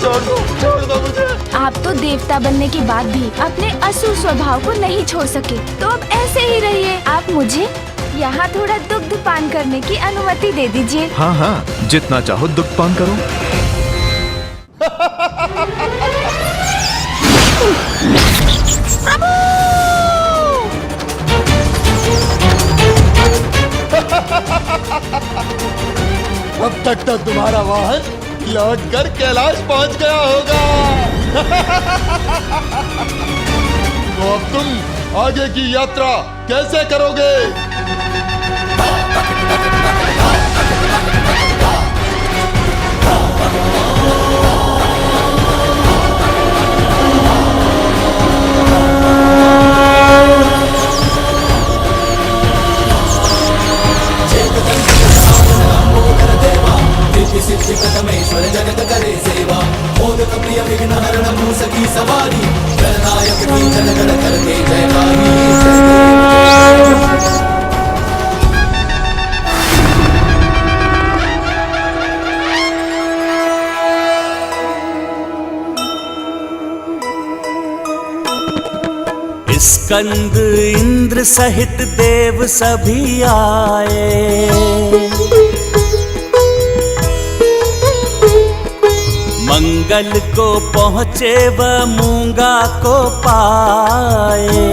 छोड़ दो मुझे। आप तो देवता बनने के बाद भी अपने असुर स्वभाव को नहीं छोड़ सके, तो अब ऐसे ही रहिए। आप मुझे यहाँ थोड़ा दुग्ध पान करने की अनुमति दे दीजिए। हाँ हाँ, जितना चाहो दुग्ध पान करो। प्रभु! अब तक तो तुम्हारा वाहन लौटकर कैलाश पहुंच गया होगा। तो अब तुम आगे की यात्रा कैसे करोगे? जगत करे सेवा मोदक प्रिय विघ्न हरण मूसकी सवारी गणनायक की जनगण करते जयकारी। स्कंद इंद्र सहित देव सभी आए, मंगल को पहुँचे व मूंगा को पाए।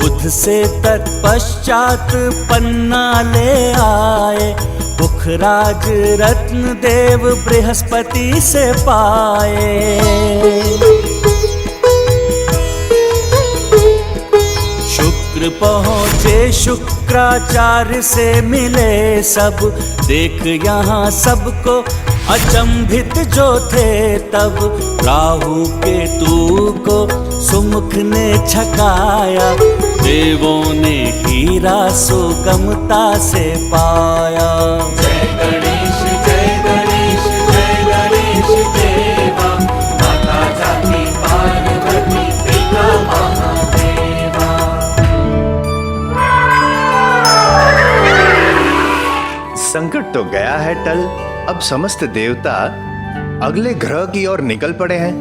बुध से तत्पश्चात पन्ना ले आए, पुखराज रत्न देव बृहस्पति से पाए। शुक्र पहुँचे शुक्राचार्य से मिले सब, देख यहाँ सबको अचंभित जो थे तब। राहु केतु को सुमुख ने छकाया, देवों ने हीरा सुगमता से पाया। जय गणेश जय गणेश जय गणेश देवा, माता जाति पार्वती पिता महादेवा। संकट तो गया है टल, अब समस्त देवता अगले ग्रह की ओर निकल पड़े हैं।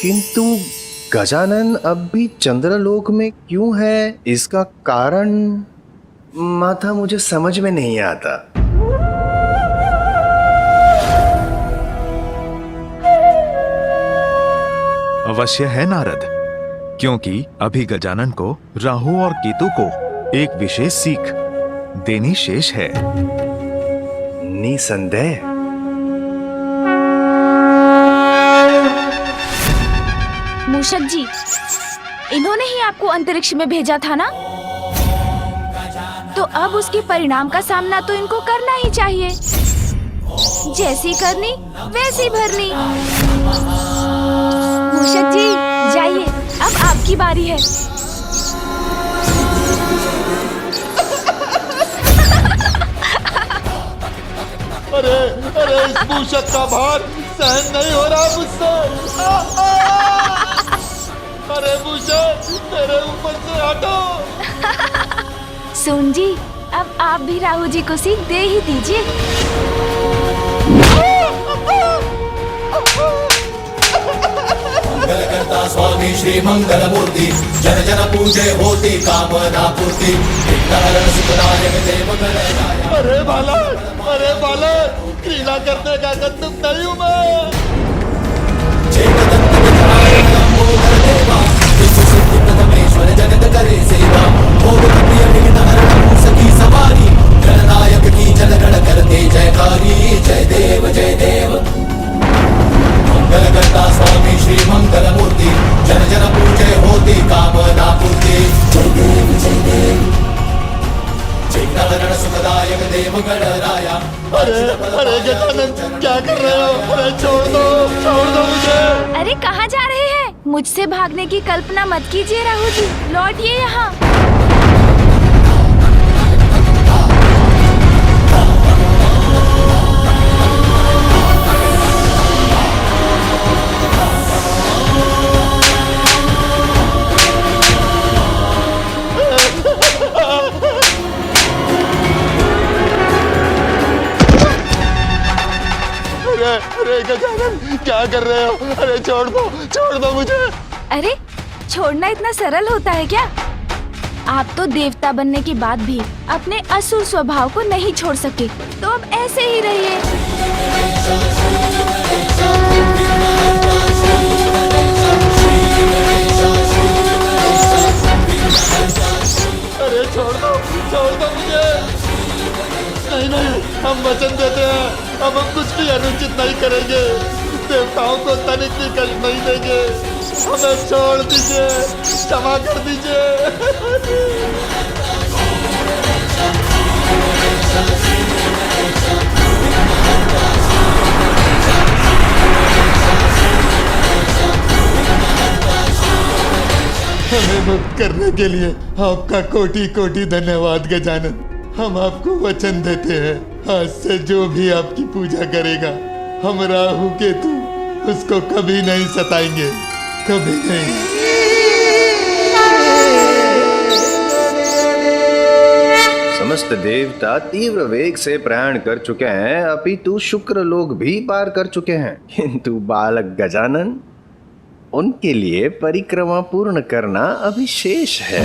किंतु गजानन अब भी चंद्रलोक में क्यों है, इसका कारण माता मुझे समझ में नहीं आता। अवश्य है नारद, क्योंकि अभी गजानन को राहु और केतु को एक विशेष सीख देनी शेष है। निसंदेह। मूषक जी, इन्होंने ही आपको अंतरिक्ष में भेजा था ना, तो अब उसके परिणाम का सामना तो इनको करना ही चाहिए। जैसी करनी वैसी भरनी। मूषक जी जाइए, अब आपकी बारी है। अरे अरे, इस मूषक का भार सहन नहीं हो रहा मुझसे। अरे मूषक, तेरे ऊपर से हटो। सोन जी, अब आप भी राहु जी को सीख दे ही दीजिए। मंगल करता स्वामी श्री मंगल मूर्ति, जन जन पूजे होती कामना पूर्ति। सुखदायक देव गणनायक। अरे बालक, क्रीड़ा करने का तुम नहीं हूँ मैं। परमेश्वर जगत करे सेवा, मोदक प्रिय विघ्न हरण मूसकी सवारी। गणनायक की जनगण करते जयकारी। जय देव जय देव। मंगल करता स्वामी श्री मंगल मूर्ति, जन जन पूजे होती कामना पूर्ति। जय देव जय देव। सुखदायक देव गणराया। अरे गजानन, क्या कर रहे हो? अरे छोड़ दो मुझे। अरे कहाँ जा रहे हैं? मुझसे भागने की कल्पना मत कीजिए राहु जी, लौटिए यहाँ। अरे गजानन क्या कर रहे हो? अरे छोड़ दो मुझे। अरे छोड़ना इतना सरल होता है क्या? आप तो देवता बनने के बाद भी अपने असुर स्वभाव को नहीं छोड़ सके, तो अब ऐसे ही रहिए। अरे छोड़ दो मुझे। नहीं, हम वचन देते हैं, अब हम कुछ भी अनुचित नहीं करेंगे, देवताओं को तनिक भी कष्ट नहीं देंगे, हमें छोड़ दीजिए, क्षमा कर दीजिए। हमें मुक्त करने के लिए आपका कोटि कोटि धन्यवाद गजानन। हम आपको वचन देते हैं, आज से जो भी आपकी पूजा करेगा, हम राहु केतु उसको कभी नहीं सताएंगे, कभी नहीं। समस्त देवता तीव्र वेग से प्रयाण कर चुके हैं, अपितु शुक्र लोग भी पार कर चुके हैं, किंतु बालक गजानन, उनके लिए परिक्रमा पूर्ण करना अभी शेष है।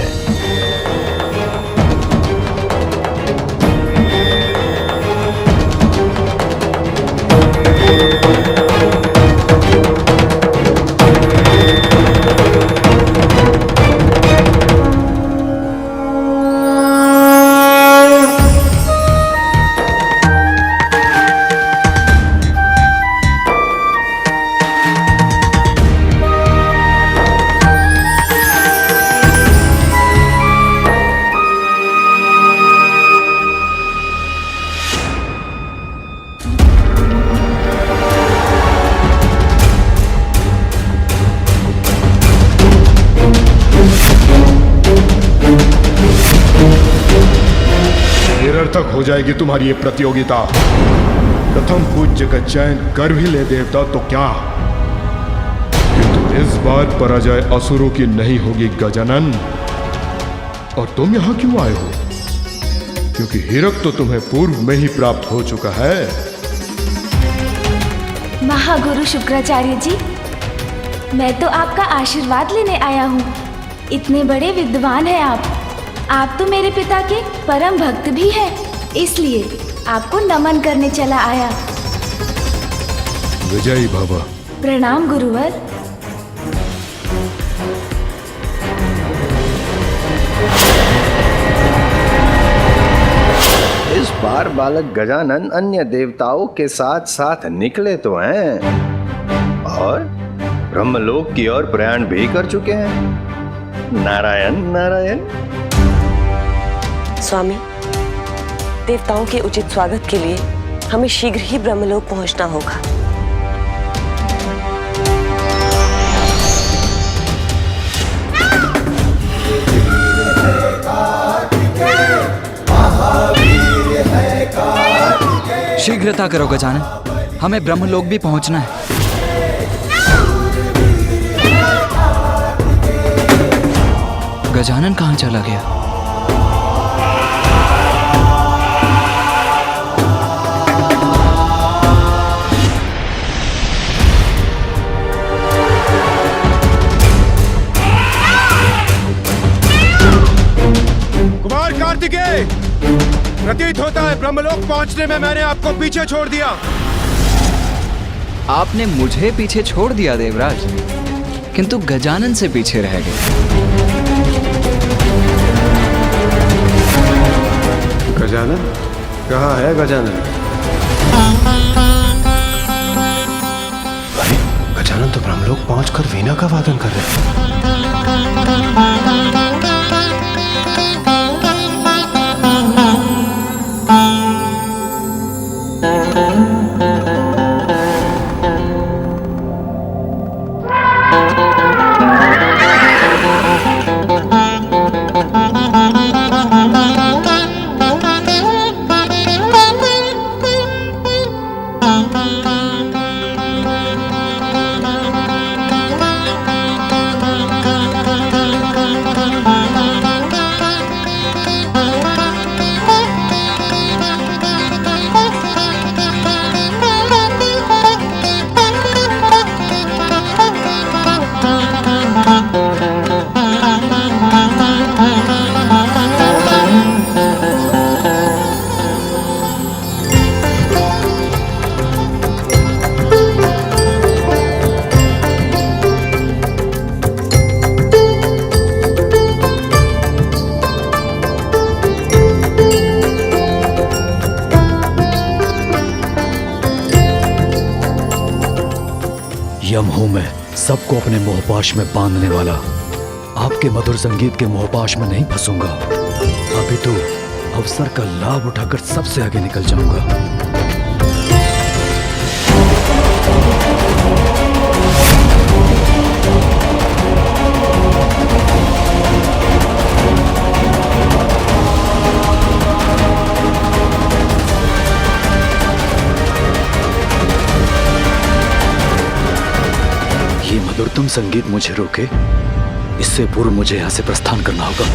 निरर्थक हो जाएगी तुम्हारी ये प्रतियोगिता। प्रथम पूज्य का चयन कर भी ले देवता तो क्या, किंतु इस बार पराजय असुरों की नहीं होगी गजानन। और तुम यहां क्यों आए हो? क्योंकि हीरक तो तुम्हें पूर्व में ही प्राप्त हो चुका है। महागुरु शुक्राचार्य जी, मैं तो आपका आशीर्वाद लेने आया हूँ। इतने बड़े विद्वान हैं आप तो मेरे पिता के परम भक्त भी हैं, इसलिए आपको नमन करने चला आया। विजयी भव। प्रणाम गुरुवर। इस बार बालक गजानन अन्य देवताओं के साथ साथ निकले तो हैं और ब्रह्मलोक की ओर प्रयाण भी कर चुके हैं। नारायण नारायण। स्वामी, देवताओं के उचित स्वागत के लिए हमें शीघ्र ही ब्रह्मलोक पहुंचना होगा। शीघ्रता करो गजानन, हमें ब्रह्मलोक भी पहुंचना है। गजानन कहाँ चला गया? कुमार कार्तिकेय, प्रतीत होता है ब्रह्मलोक पहुंचने में मैंने आपको पीछे छोड़ दिया। आपने मुझे पीछे छोड़ दिया देवराज, किंतु गजानन से पीछे रह गए। गजानन कहाँ है? गजानन, अरे गजानन तो ब्रह्मलोक पहुंचकर वीणा का वादन कर रहे हैं। विलम हूं मैं, सबको अपने मोहपाश में बांधने वाला। आपके मधुर संगीत के मोहपाश में नहीं फंसूंगा। अभी तो अवसर का लाभ उठाकर सबसे आगे निकल जाऊंगा। ये मधुरतम संगीत मुझे रोके, इससे पूर्व मुझे यहां से प्रस्थान करना होगा।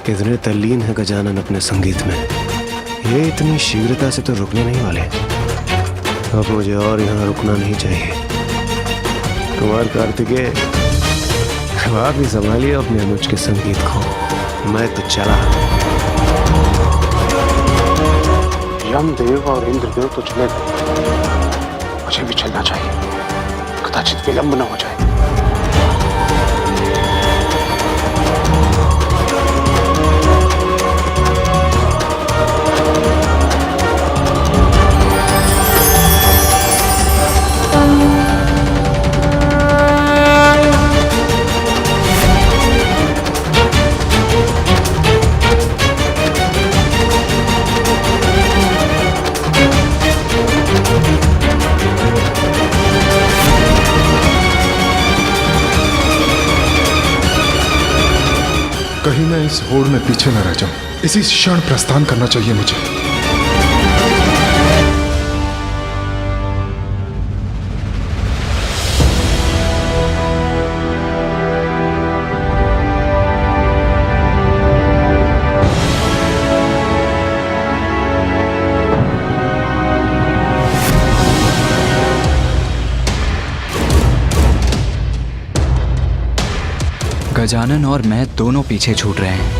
कितने तल्लीन है गजानन अपने संगीत में। ये इतनी शीघ्रता से तो रुकने नहीं वाले। अब मुझे और यहाँ रुकना नहीं चाहिए। कुमार कार्तिकेय, आप ही संभालिए अपने अनुज के संगीत को, मैं तो चला। यमदेव और इंद्रदेव तो चले गए, मुझे भी चलना चाहिए, कदाचित विलंब न हो जाए। कहीं मैं इस होड़ में पीछे न रह जाऊं। इसी क्षण प्रस्थान करना चाहिए मुझे। गजानन और मैं दोनों पीछे छूट रहे हैं,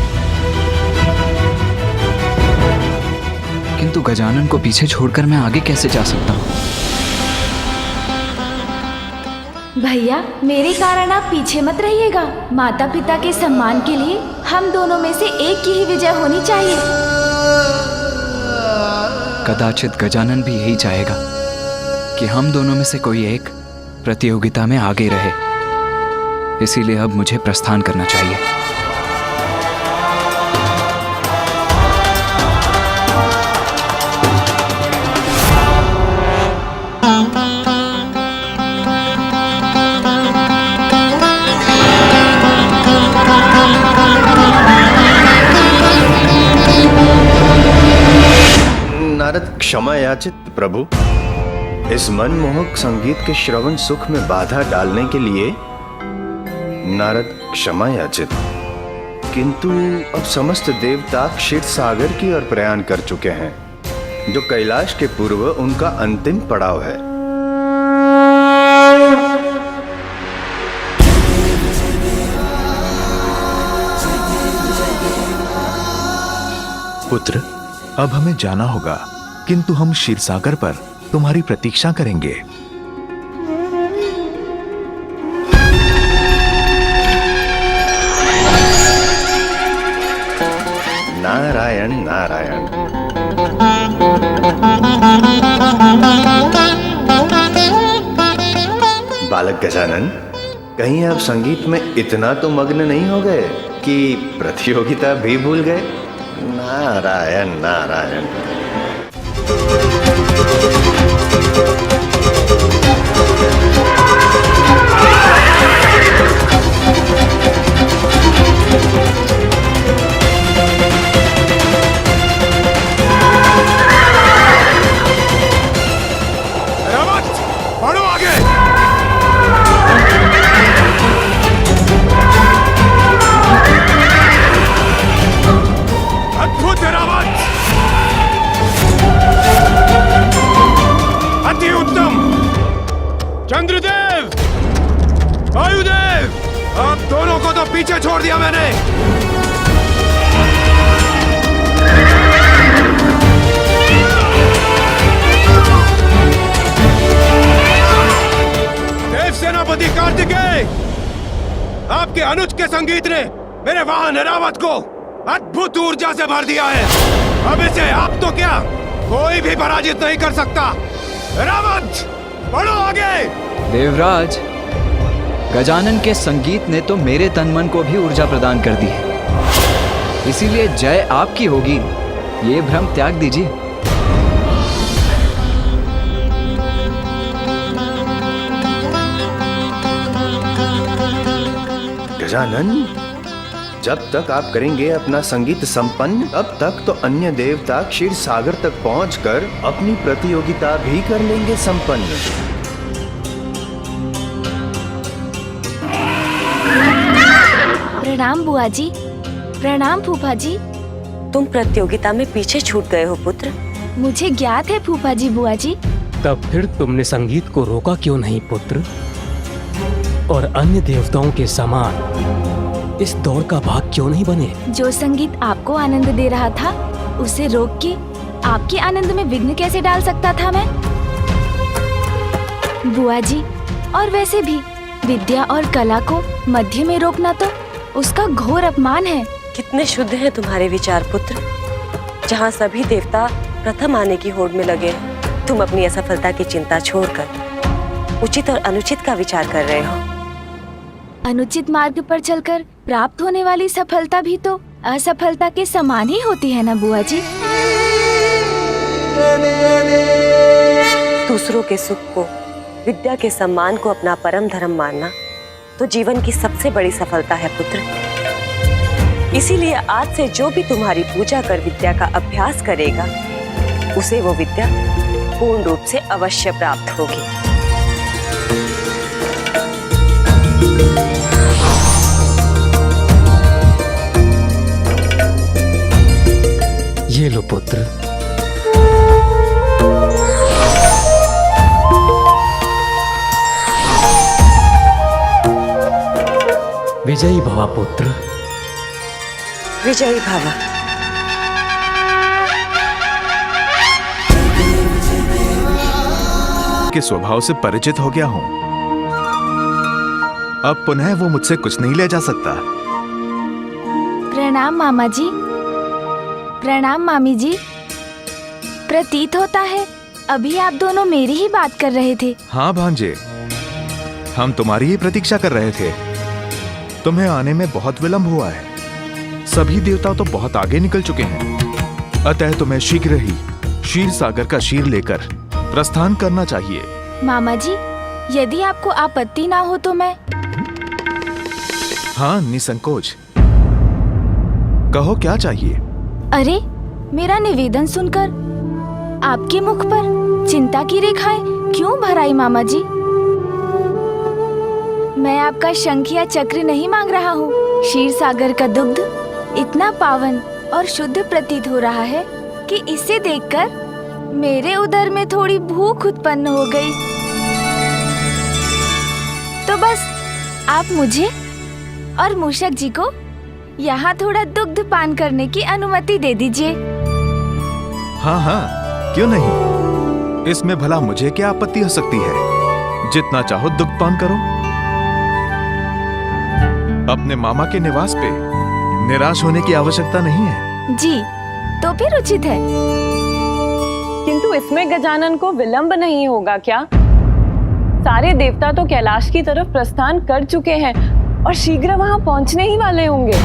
किंतु गजानन को पीछे छोड़कर मैं आगे कैसे जा सकता हूँ? भैया, मेरे कारण आप पीछे मत रहिएगा। माता पिता के सम्मान के लिए हम दोनों में से एक की ही विजय होनी चाहिए। कदाचित गजानन भी यही चाहेगा कि हम दोनों में से कोई एक प्रतियोगिता में आगे रहे। इसीलिए अब मुझे प्रस्थान करना चाहिए। नारद क्षमा याचित प्रभु। इस मनमोहक संगीत के श्रवण सुख में बाधा डालने के लिए नारद क्षमा याचित। किंतु अब समस्त देवता क्षीर सागर की ओर प्रयाण कर चुके हैं, जो कैलाश के पूर्व उनका अंतिम पड़ाव है। पुत्र, अब हमें जाना होगा, किंतु हम क्षीरसागर पर तुम्हारी प्रतीक्षा करेंगे। नारायण नारायण। बालक गजानन, कहीं आप संगीत में इतना तो मग्न नहीं हो गए कि प्रतियोगिता भी भूल गए? नारायण नारायण। चंद्रदेव, वायुदेव, आप दोनों को तो पीछे छोड़ दिया मैंने। सेनापति कार्तिकेय, आपके अनुज के संगीत ने मेरे वाहन ऐरावत को अद्भुत ऊर्जा से भर दिया है। अब इसे आप तो क्या कोई भी पराजित नहीं कर सकता। ऐरावत, बढ़ो आगे। देवराज, गजानन के संगीत ने तो मेरे तन मन को भी ऊर्जा प्रदान कर दी है, इसीलिए जय आपकी होगी, ये भ्रम त्याग दीजिए। गजानन, जब तक आप करेंगे अपना संगीत संपन्न, तब तक तो अन्य देवता क्षीर सागर तक पहुंचकर अपनी प्रतियोगिता भी कर लेंगे संपन्न। प्रणाम बुआ जी। प्रणाम फूफा जी। तुम प्रतियोगिता में पीछे छूट गए हो पुत्र। मुझे ज्ञात है फूफा जी बुआ जी। तब फिर तुमने संगीत को रोका क्यों नहीं पुत्र? और अन्य देवताओं के समान इस दौड़ का भाग क्यों नहीं बने? जो संगीत आपको आनंद दे रहा था, उसे रोक के आपके आनंद में विघ्न कैसे डाल सकता था मैं? बुआ जी, और वैसे भी विद्या और कला को मध्य में रोकना तो उसका घोर अपमान है। कितने शुद्ध हैं तुम्हारे विचार पुत्र। जहाँ सभी देवता प्रथम आने की होड़ में लगे हैं, तुम अपनी असफलता की चिंता छोड़कर उचित और अनुचित का विचार कर रहे हो। अनुचित मार्ग पर चलकर प्राप्त होने वाली सफलता भी तो असफलता के समान ही होती है ना बुआ जी। दूसरों के सुख को, विद्या के सम्मान को अपना परम धर्म मानना तो जीवन की सबसे बड़ी सफलता है पुत्र। इसीलिए आज से जो भी तुम्हारी पूजा कर विद्या का अभ्यास करेगा, उसे वो विद्या पूर्ण रूप से अवश्य प्राप्त होगी। ये लो पुत्र। विजयी भवा पुत्र। विजयी भवा। के स्वभाव से परिचित हो गया हूं। अब पुनः वो मुझसे कुछ नहीं ले जा सकता। प्रणाम मामा जी। प्रणाम मामी जी। प्रतीत होता है अभी आप दोनों मेरी ही बात कर रहे थे। हाँ भांजे, हम तुम्हारी ही प्रतीक्षा कर रहे थे। तुम्हें आने में बहुत विलंब हुआ है। सभी देवता तो बहुत आगे निकल चुके हैं, अतः तुम्हें शीघ्र ही क्षीर सागर का शीर लेकर प्रस्थान करना चाहिए। मामा जी, यदि आपको आपत्ति ना हो तो मैं। हाँ, निसंकोच कहो, क्या चाहिए? अरे, मेरा निवेदन सुनकर आपके मुख पर चिंता की रेखाएं क्यों भर आई मामा जी? मैं आपका शंख या चक्र नहीं मांग रहा हूँ। क्षीर सागर का दुग्ध इतना पावन और शुद्ध प्रतीत हो रहा है कि इसे देखकर मेरे उदर में थोड़ी भूख उत्पन्न हो गई। तो बस आप मुझे और मूषक जी को यहाँ थोड़ा दुग्ध पान करने की अनुमति दे दीजिए। हाँ हाँ, क्यों नहीं। इसमें भला मुझे क्या आपत्ति हो सकती है। जितना चाहो दुग्ध पान करो। अपने मामा के निवास पे निराश होने की आवश्यकता नहीं है। जी, तो फिर उचित है। किंतु इसमें गजानन को विलंब नहीं होगा क्या? सारे देवता तो कैलाश की तरफ प्रस्थान कर चुके हैं और शीघ्र वहां पहुंचने ही वाले होंगे।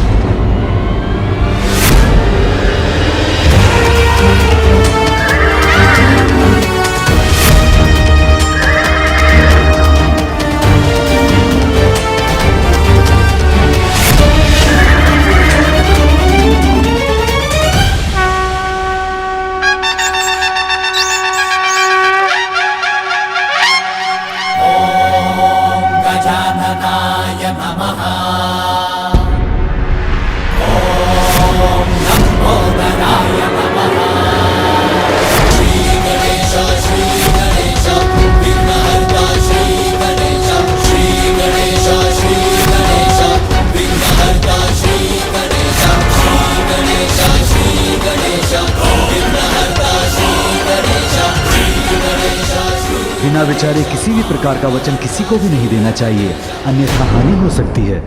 बिना द्रोणाचार्य किसी भी प्रकार का वचन किसी को भी नहीं देना चाहिए, अन्यथा हानि हो सकती है।